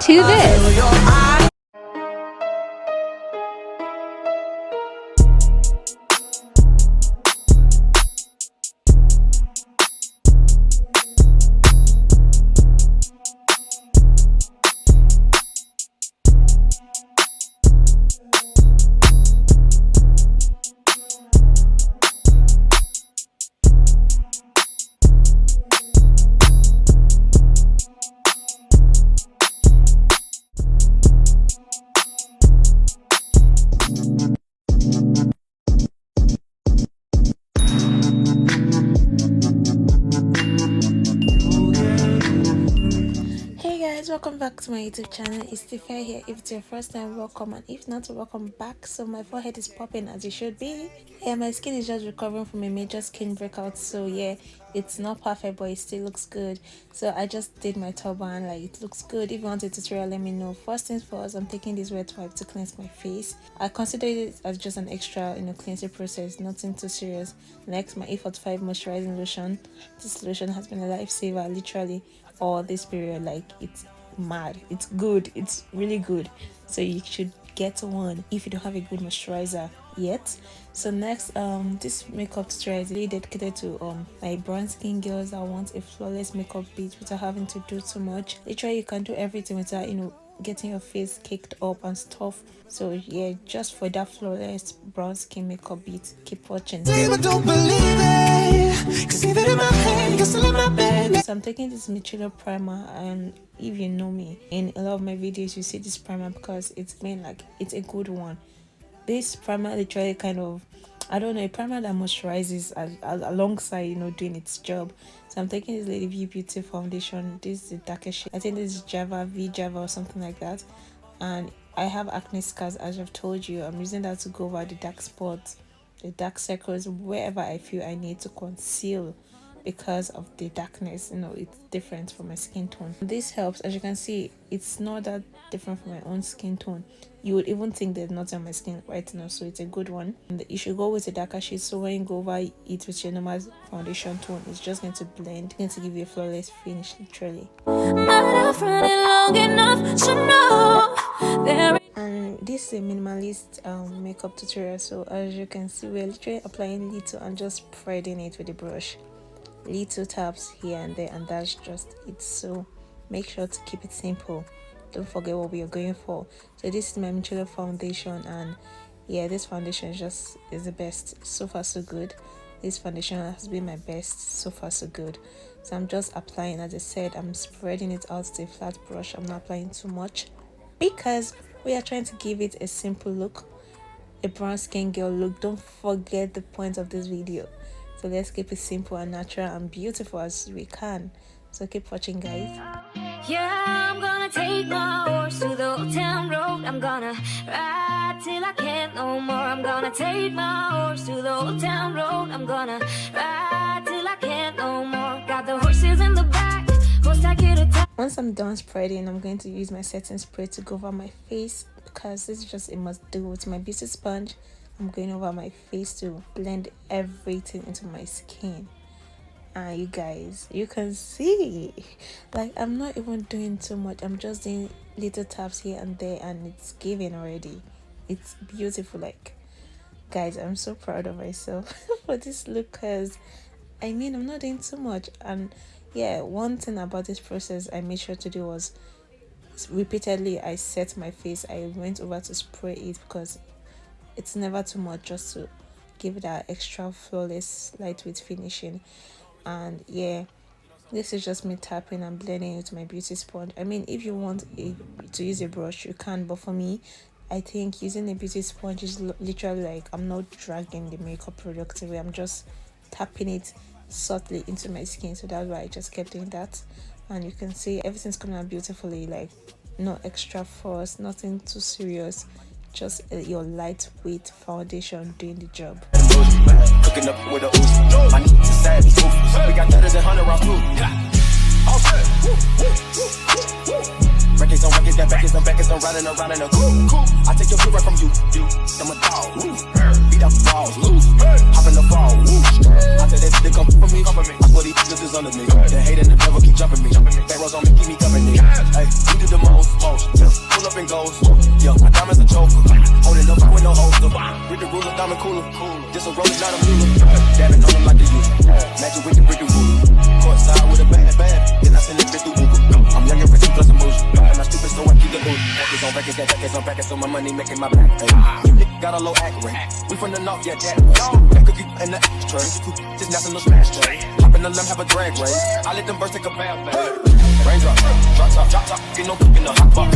to this. Welcome back to my YouTube channel. It's Tife here. If it's your first time, welcome, and if not, welcome back. So my forehead is popping as it should be. Yeah, my skin is just recovering from a major skin breakout, so yeah, it's not perfect, but it still looks good. So I just did my turban, like it looks good. If you want a tutorial, let me know. First things first, I'm taking this wet wipe to cleanse my face. I consider it as just an extra cleansing process, nothing too serious. Next, my A45 moisturizing lotion. This lotion has been a lifesaver literally all this period. Like, it's mad, it's good, it's really good, so you should get one if you don't have a good moisturizer yet. So next, this makeup tutorial is really dedicated to my brown skin girls that want a flawless makeup beat without having to do too much. Literally, you can do everything without getting your face caked up and stuff. So yeah, just for that flawless brown skin makeup beat, keep watching. So I'm taking this micellar primer, and if you know me, in a lot of my videos you see this primer because it's it's a good one. This primer literally kind of, I don't know, a primer that moisturizes alongside doing its job. So I'm taking this Lady V Beauty foundation. This is the darkest shade. I think this is Java or something like that, and I have acne scars, as I've told you. I'm using that to go over the dark spots, the dark circles, wherever I feel I need to conceal because of the darkness. It's different from my skin tone. This helps. As you can see, it's not that different from my own skin tone. You would even think there's nothing on my skin right now, so it's a good one. And you should go with a darker shade, so when you go over it with your normal foundation tone, it's just going to blend. It's going to give you a flawless finish, literally. And this is a minimalist makeup tutorial, so as you can see, we're literally applying little and just spreading it with a brush. Little taps here and there, and that's just it. So make sure to keep it simple. Don't forget what we are going for. So this is my micellar foundation, and yeah, this foundation is the best. So far so good. This foundation has been my best so far so good. So I'm just applying. As I said, I'm spreading it out to a flat brush. I'm not applying too much because we are trying to give it a simple look, a brown skin girl look. Don't forget the point of this video. So let's keep it simple and natural and beautiful as we can. So keep watching, guys. Yeah, I'm gonna take my horse to the old town road. I'm gonna ride till I can't no more. I'm gonna take my horse to the old town road. I'm gonna ride till I can't no more. Got the horses in the back. Once I'm done spreading, I'm going to use my setting spray to go over my face, because this is just a must do. With my beauty sponge, I'm going over my face to blend everything into my skin. And you guys, you can see, like, I'm not even doing too much. I'm just doing little taps here and there, and it's giving already. It's beautiful. Like, guys, I'm so proud of myself for this look, because I'm not doing too much. And yeah, one thing about this process I made sure to do was repeatedly I set my face. I went over to spray it because it's never too much, just to give it that extra flawless lightweight finishing. And yeah, this is just me tapping and blending it with my beauty sponge. If you want to use a brush, you can, but for me, I think using a beauty sponge is literally like, I'm not dragging the makeup product away, I'm just tapping it subtly into my skin. So that's why I just kept doing that, and you can see everything's coming out beautifully. Like, no extra force, nothing too serious, just your lightweight foundation doing the job. Cooking up with a ooze. My niggas inside me. We got 30s and 100 round food. Records on records, got backers on backers, I'm riding around in a coupe. I take your food right from you. I'm a dog. Beat up balls. Hop in the ball. I take Say that they come for me. I swear these niggas is under me. The hate and the devil keep jumping me. Back rows on me, keep me company. Hey, we do the most. Yeah, pull up and goes. Yeah, my diamonds a choker. Holding up with no holster. With the ruler, diamond cooler. This a roller, not a ruler. Dabbing on them like the usual. Magic with the brick and ruler. Courtside with a bad. Then I send it through Uber. I'm young and rich and plus a motion. And I stupid, so I keep the loot. Backers on records, got jackets on backers, so my money making my back. You got a low act rate. We from the north, yeah, that. That cookie in the tray. Just national smash day. Hop in the limb, have a drag race. I let them birds take a bath, babe. Raindrop, drop top, get no cooking the hot pot.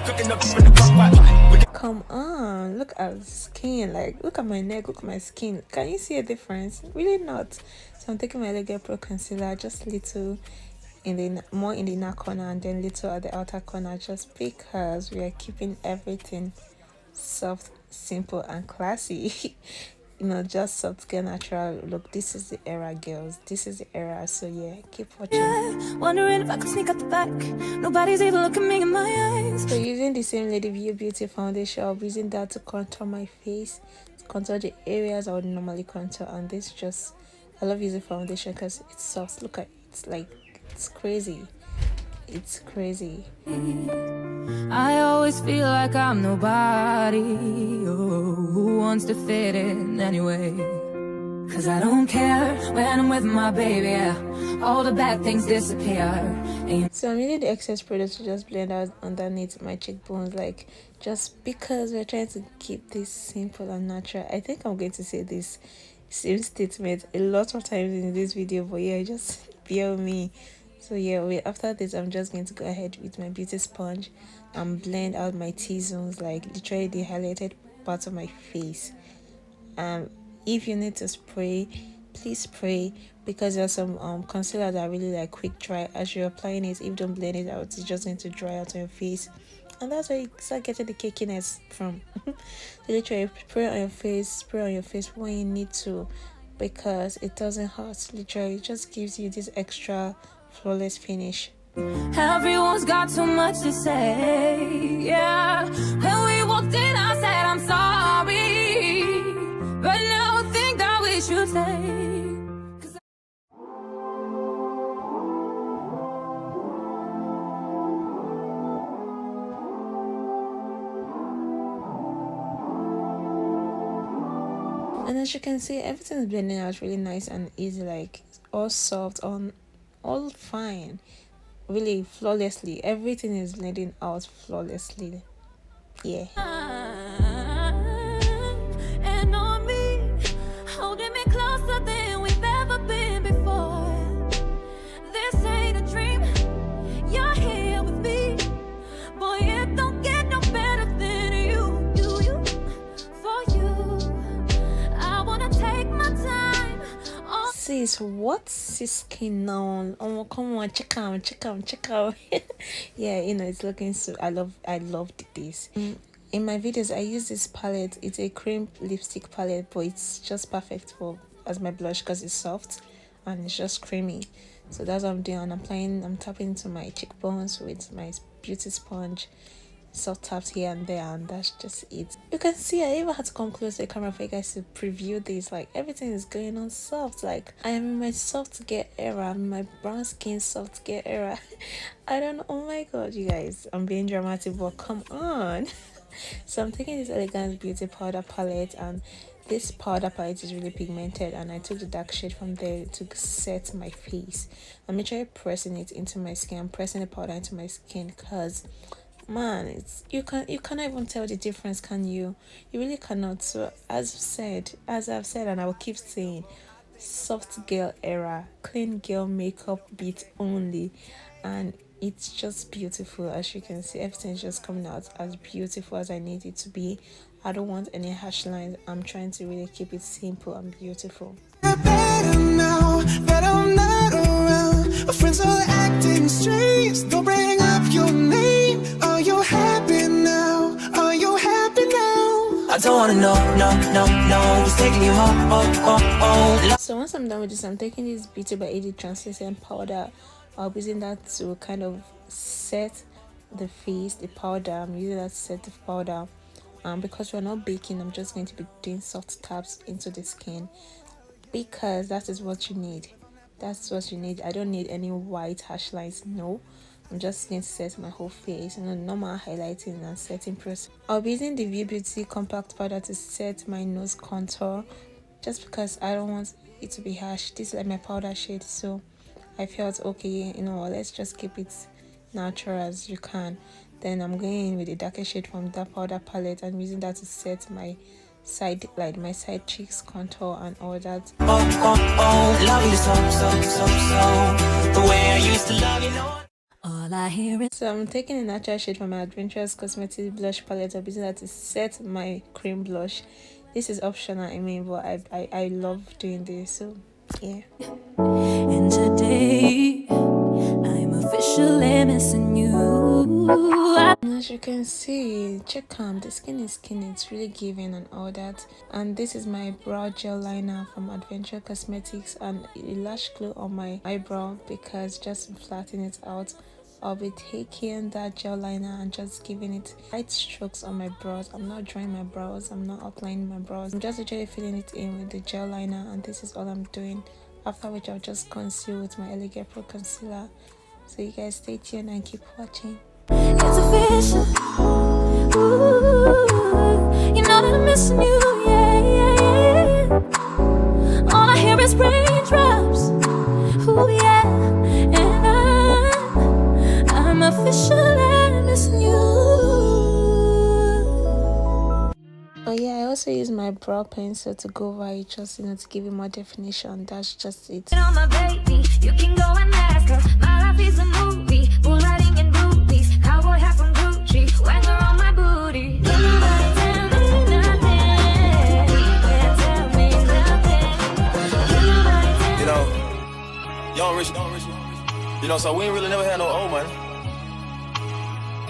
Cooking up in the crock pot. Come on, look at the skin, like look at my neck, look at my skin. Can you see a difference? Really not. So I'm taking my Leg Pro concealer, just little in the more in the inner corner and then little at the outer corner, just because we are keeping everything soft, simple and classy. You know, just soft girl natural look. This is the era, girls, this is the era. So yeah, keep watching. Yeah, wondering if I could sneak out the back. Nobody's even looking me in my eyes. So using the same Lady View Beauty foundation, I'll be using that to contour my face, to contour the areas I would normally contour. And this just, I love using foundation because it's soft. Look at it, it's like, it's crazy, it's crazy. I always feel like I'm nobody, oh, who wants to fit in anyway. Cause I don't care when I'm with my baby, yeah. All the bad things disappear. So I'm using the excess product to just blend out underneath my cheekbones, like just because we're trying to keep this simple and natural. I think I'm going to say this same statement a lot of times in this video, but yeah, just bear with me. So yeah, wait, after this I'm just going to go ahead with my beauty sponge and blend out my T-zones, like literally the highlighted parts of my face. If you need to spray, please spray, because there's some concealer that are really like quick dry. As you're applying it, if you don't blend it out, it's just going to dry out on your face, and that's where you start getting the cakiness from. So literally spray on your face when you need to, because it doesn't hurt. Literally it just gives you this extra flawless finish. Everyone's got so much to say, yeah. When we walked in, I said I'm sorry, but now I think that we should stay. And as you can see, everything is blending out really nice and easy, like all soft, on all fine, really flawlessly. Everything is blending out flawlessly. Yeah. And on me, holding me closer than we've ever been before. This ain't a dream, you're here with me. Boy, it don't get no better than you. For you, I wanna take my time. Sis, what's this skin now? Oh, come on, check out. Yeah, you know, it's looking so, I loved this. In my videos I use this palette. It's a cream lipstick palette, but it's just perfect for as my blush because it's soft and it's just creamy. So that's what I'm doing. I'm tapping into my cheekbones with my beauty sponge, soft taps here and there, and that's just it. You can see I even had to come close to the camera for you guys to preview this. Like everything is going on soft. Like I am in my soft girl era. I'm in my brown skin soft girl era. I don't know, oh my god, you guys, I'm being dramatic, but come on. So I'm taking this Elegance Beauty powder palette, and this powder palette is really pigmented, and I took the dark shade from there to set my face. I'm literally pressing it into my skin. I'm pressing the powder into my skin because man, it's you cannot even tell the difference, can you? You really cannot. So as I've said and I will keep saying, soft girl era, clean girl makeup beat only, and it's just beautiful. As you can see, everything is just coming out as beautiful as I need it to be. I don't want any harsh lines. I'm trying to really keep it simple and beautiful. Better now that I'm not around. My friends are acting strange. Don't bring up your name. Are you happy now? Are you happy now? I don't wanna know, no. Who's taking you home? So once I'm done with this, I'm taking this Beauty by AD translucent powder. I'll be using that to kind of set the face, the powder. I'm using that to set the powder. Because we're not baking, I'm just going to be doing soft taps into the skin. because that is what you need. That's what you need. I don't need any white hash lines. No, I'm just going to set my whole face. Normal highlighting and setting process. I'll be using the V Beauty compact powder to set my nose contour, just because I don't want it to be harsh. This is like my powder shade, so I felt okay. Let's just keep it natural as you can. Then I'm going in with a darker shade from that powder palette and using that to set my side, like my side cheeks contour and all that. Love you so the way I used to love you. All I hear is. So I'm taking a natural shade from my Adventurous Cosmetics blush palette. I'm using that to set my cream blush. This is optional, but I love doing this, so yeah. And today I'm officially missing you. As you can see, check the skin is skinny, it's really giving and all that. And this is my brow gel liner from Adventure Cosmetics, and a lash glue on my eyebrow, because just to flatten it out, I'll be taking that gel liner and just giving it light strokes on my brows. I'm not drawing my brows, I'm not outlining my brows, I'm just literally filling it in with the gel liner, and this is all I'm doing. After which I'll just conceal with my Elegant Pro concealer. So you guys stay tuned and keep watching. It's official. Ooh, you know that I'm missing you, yeah. All I hear is raindrops. Ooh, yeah. And I'm officially missing you. Oh yeah, I also use my brow pencil to go over it, just to give it more definition. That's just it. On my baby, you can go and ask her. My life is a movie, bull riding in rubies, cowboy hat from Gucci, when you're on my booty. Can nobody tell me nothing? Can't tell me nothing. Can nobody tell me? Young rich. So we ain't really never had no old money.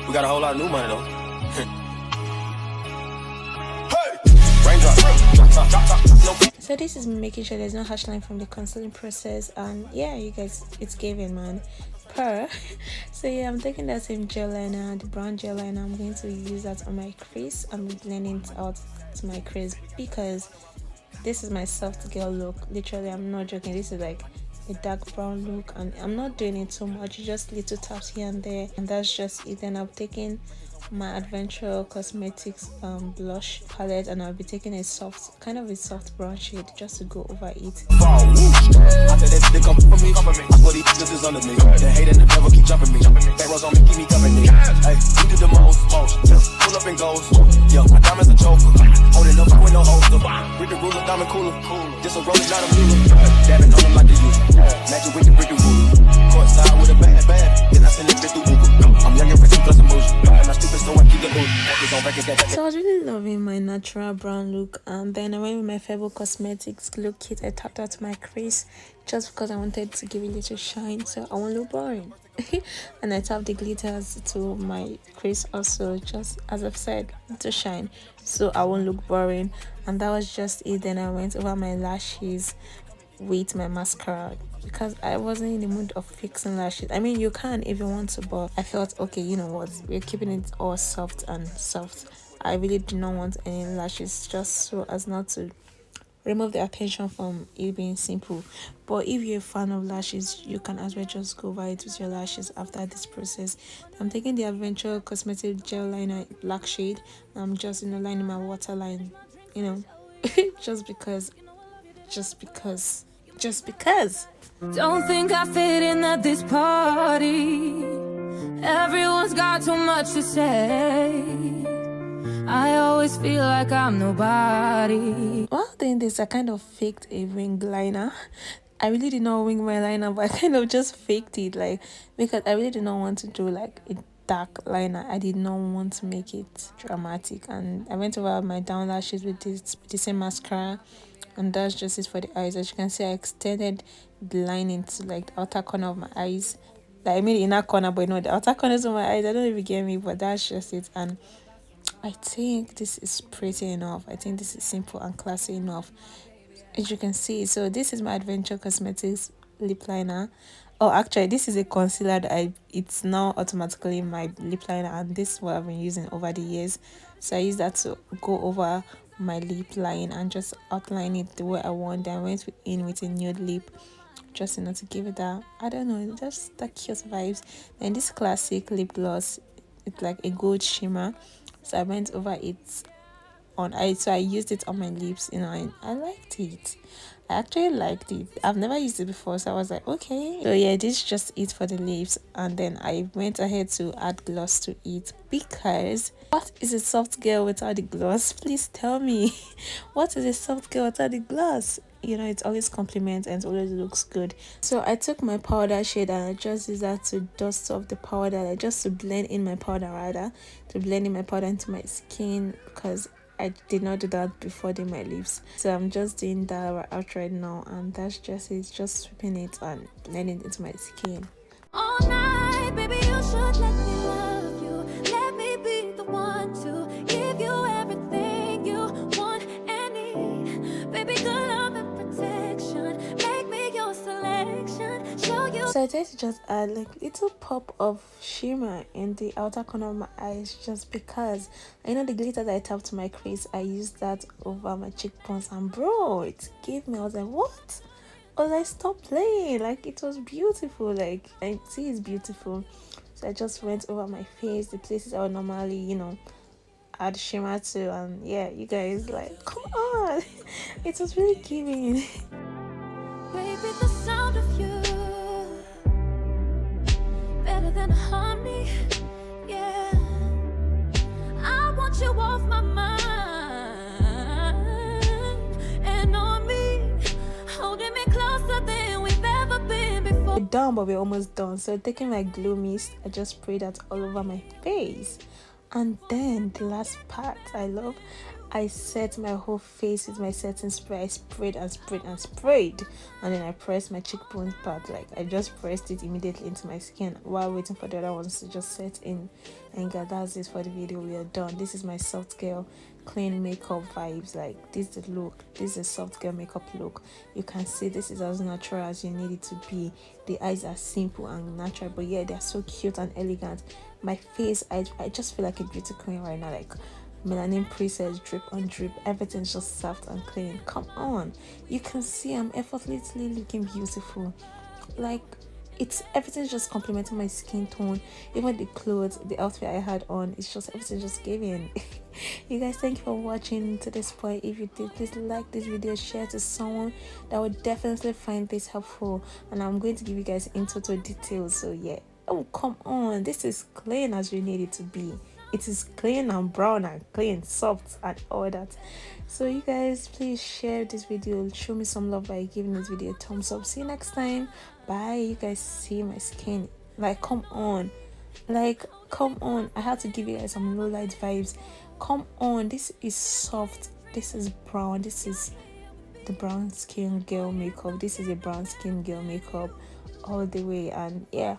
We got a whole lot of new money though. So this is making sure there's no harsh line from the concealing process, and yeah, you guys, it's giving, man. So yeah, I'm taking that same gel liner, the brown gel liner. I'm going to use that on my crease. I'm blending it out to my crease, because this is my soft girl look. Literally, I'm not joking. This is like a dark brown look, and I'm not doing it too much, just little taps here and there, and that's just it. Then I'm taking my Adventure Cosmetics blush palette, and I'll be taking a soft brown shade just to go over it. After that, they come for me. What these niggas under me. The hate and the devil keep jumping me. Back rows on me, keep me company. Hey, we do the most. Pull up and goes. Yeah, my diamonds a choker. Holding up with no holster. With the ruler, diamond cooler. This a rolling, not a ruler. Dabbing on them like the usual. Magic with the brick and ruler. Courtside with a bad. Then I send it through Uber. I'm young and rich plus emotion. And I stupid, so I keep the Uber. So I was really loving my natural brown look, and then I went with my Fable Cosmetics glue kit. I tapped out my crease just because I wanted to give it a little shine, so I won't look boring. And I tapped the glitters to my crease also, just as I've said, to shine, so I won't look boring. And that was just it. Then I went over my lashes with my mascara, because I wasn't in the mood of fixing lashes. I mean, you can if you want to, but I felt okay, you know what, we're keeping it all soft. I really do not want any lashes, just so as not to remove the attention from it being simple. But if you're a fan of lashes, you can as well just go over it with your lashes after this process. I'm taking the Adventure Cosmetic gel liner black shade. I'm just lining my waterline, just because. Don't think I fit in at this party. Everyone's got too much to say. I always feel like I'm nobody. While doing this, I kind of faked a wing liner. I really did not wing my liner, but I kind of just faked it, because I really did not want to do a dark liner. I did not want to make it dramatic, and I went over my down lashes with the same mascara, and that's just it for the eyes. As you can see, I extended the line into the outer corner of my eyes. I made the inner corner, but the outer corners of my eyes. I don't even get me, but that's just it. And I think this is pretty enough. I think this is simple and classy enough, as you can see. So this is my Adventure Cosmetics lip liner. Oh, actually, this is a concealer that it's now automatically my lip liner, and this is what I've been using over the years. So I use that to go over my lip line and just outline it the way I want. Then I went in with a nude lip, just to give it that, I don't know, just that cute vibes. And this classic lip gloss, it's like a gold shimmer, so I went over it on I used it on my lips, and I liked it. I actually liked it. I've never used it before, so I was like, okay. So yeah, this is just it for the lips, and then I went ahead to add gloss to it, because what is a soft girl without the gloss? Please tell me. What is a soft girl without the gloss? It always compliments and it always looks good. So I took my powder shade and I just used that to dust off the powder, like just to blend in my powder, rather to blend in my powder into my skin, because I did not do that before doing my lips. So I'm just doing that out right now, and that's just it, just sweeping it and blending it into my skin. All night, baby, you should let me love you. Let me be the one to give you everything you want and need. Baby, good love and protection. Make me your selection. Show you. So I tried to just add like little pop of shimmer in the outer corner of my eyes, just because the glitter that I tapped to my crease, I used that over my cheekbones, and bro, it gave me, I was like, what? I was like, stop playing, like it was beautiful, like I see it's beautiful. So I just went over my face, the places I would normally add shimmer to, and yeah, you guys, like, come on. It was really giving. Baby, the sound of you better than harmony. Yeah, I want you off my mind and on me, holding me closer than we've ever been before. We're done, but we're almost done. So taking my glow mist, I just sprayed that all over my face, and then the last part I love, I set my whole face with my setting spray. I sprayed and sprayed and sprayed, and then I pressed my cheekbone part, like I just pressed it immediately into my skin while waiting for the other ones to just set in. And yeah, that's it for the video. We are done. This is my soft girl clean makeup vibes. Like, this is the look. This is a soft girl makeup look. You can see this is as natural as you need it to be. The eyes are simple and natural, but yeah, they're so cute and elegant. My face, I just feel like a beauty queen right now, like melanin princess, drip on drip, everything's just soft and clean. Come on, you can see I'm effortlessly looking beautiful. Like, everything's just complementing my skin tone. Even the clothes, the outfit I had on, it's just everything's just giving. You guys, thank you for watching to this point. If you did, please like this video, share to someone that would definitely find this helpful, and I'm going to give you guys in total details. So yeah, oh come on, this is clean as you need it to be. It is clean and brown and clean, soft and all that. So you guys, please share this video, show me some love by giving this video a thumbs up. See you next time. Bye. You guys see my skin, like, come on, like, come on. I had to give you guys some low light vibes. Come on, this is soft, this is brown, this is the brown skin girl makeup. This is a brown skin girl makeup all the way. And yeah,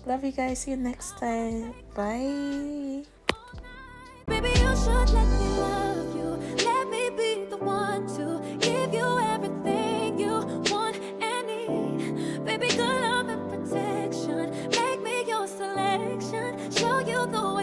love you guys. See you next time. Bye. Baby, you should let me love you. Let me be the one to give you everything you want and need. Baby, good love and protection. Make me your selection. Show you the way.